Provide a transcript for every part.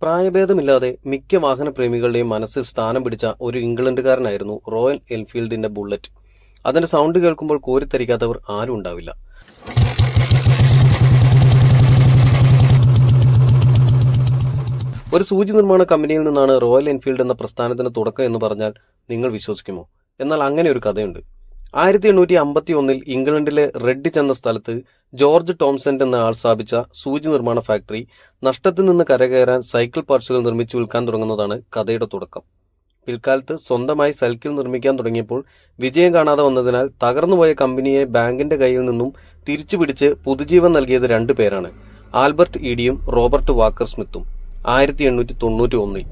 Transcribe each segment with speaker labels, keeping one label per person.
Speaker 1: പ്രായഭേദമില്ലാതെ മിക്ക വാഹനപ്രേമികളുടെയും മനസ്സിൽ സ്ഥാനം പിടിച്ച ഒരു ഇംഗ്ലണ്ടുകാരനായിരുന്നു റോയൽ എൻഫീൽഡിന്റെ ബുള്ളറ്റ്. അതിന്റെ സൗണ്ട് കേൾക്കുമ്പോൾ കോരിത്തരിക്കാത്തവർ ആരും ഉണ്ടാവില്ല. ഒരു സൂചി നിർമ്മാണ കമ്പനിയിൽ നിന്നാണ് റോയൽ എൻഫീൽഡ് എന്ന പ്രസ്ഥാനത്തിന് തുടക്കം എന്ന് പറഞ്ഞാൽ നിങ്ങൾ വിശ്വസിക്കുമോ? എന്നാൽ അങ്ങനെ ഒരു കഥയുണ്ട്. 1851 ഇംഗ്ലണ്ടിലെ റെഡിച്ച് എന്ന സ്ഥലത്ത് ജോർജ് ടോംസൺ എന്ന ആൾ സ്ഥാപിച്ച സൂചി നിർമ്മാണ ഫാക്ടറി നഷ്ടത്തിൽ നിന്ന് കരകയറാൻ സൈക്കിൾ പാർട്സുകൾ നിർമ്മിച്ചു വിൽക്കാൻ തുടങ്ങുന്നതാണ് കഥയുടെ തുടക്കം. പിൽക്കാലത്ത് സ്വന്തമായി സൈക്കിൾ നിർമ്മിക്കാൻ തുടങ്ങിയപ്പോൾ വിജയം കാണാതെ വന്നതിനാൽ തകർന്നുപോയ കമ്പനിയെ ബാങ്കിന്റെ കയ്യിൽ നിന്നും തിരിച്ചുപിടിച്ച് പുതുജീവൻ നൽകിയത് രണ്ടു പേരാണ്, ആൽബർട്ട് ഈഡിയും റോബർട്ട് വാക്കർ സ്മിത്തും. 1891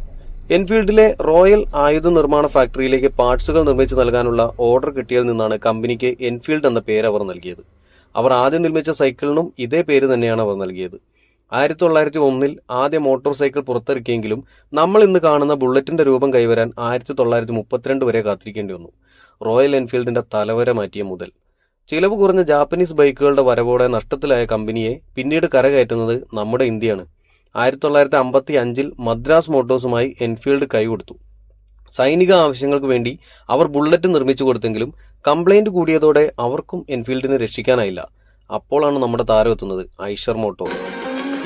Speaker 1: എൻഫീൽഡിലെ റോയൽ ആയുധ നിർമ്മാണ ഫാക്ടറിയിലേക്ക് പാർട്സുകൾ നിർമ്മിച്ചു നൽകാനുള്ള ഓർഡർ കിട്ടിയതിൽ നിന്നാണ് കമ്പനിക്ക് എൻഫീൽഡ് എന്ന പേര് അവർ നൽകിയത്. അവർ ആദ്യം നിർമ്മിച്ച സൈക്കിളിനും ഇതേ പേര് തന്നെയാണ് അവർ നൽകിയത്. 1901 ആദ്യ മോട്ടോർ സൈക്കിൾ പുറത്തിറക്കിയെങ്കിലും നമ്മൾ ഇന്ന് കാണുന്ന ബുള്ളറ്റിന്റെ രൂപം കൈവരാൻ 1932 വരെ കാത്തിരിക്കേണ്ടി വന്നു. റോയൽ എൻഫീൽഡിന്റെ തലവര മാറ്റിയ മുതൽ ചിലവ് കുറഞ്ഞ ജാപ്പനീസ് ബൈക്കുകളുടെ വരവോടെ നഷ്ടത്തിലായ കമ്പനിയെ പിന്നീട് കരകയറ്റുന്നത് നമ്മുടെ ഇന്ത്യയാണ്. 1955 മദ്രാസ് മോട്ടോഴ്സുമായി എൻഫീൽഡ് കൈകൊടുത്തു. സൈനിക ആവശ്യങ്ങൾക്ക് വേണ്ടി അവർ ബുള്ളറ്റ് നിർമ്മിച്ചു കൊടുത്തെങ്കിലും കംപ്ലൈന്റ് കൂടിയതോടെ അവർക്കും എൻഫീൽഡിനെ രക്ഷിക്കാനായില്ല. അപ്പോഴാണ് നമ്മുടെ താരം എത്തുന്നത്, ഐഷർ മോട്ടോർ.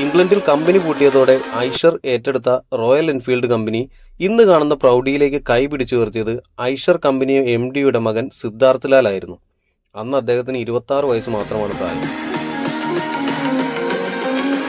Speaker 1: ഇംഗ്ലണ്ടിൽ കമ്പനി പൂട്ടിയതോടെ ഐഷർ ഏറ്റെടുത്ത റോയൽ എൻഫീൽഡ് കമ്പനി ഇന്ന് കാണുന്ന പ്രൗഢിയിലേക്ക് കൈപിടിച്ചു ഉയർത്തിയത് ഐഷർ കമ്പനി MD യുടെ മകൻ സിദ്ധാർത്ഥ് ലാൽ ആയിരുന്നു. അന്ന് അദ്ദേഹത്തിന് 26 വയസ്സ് മാത്രമാണ് പ്രായം.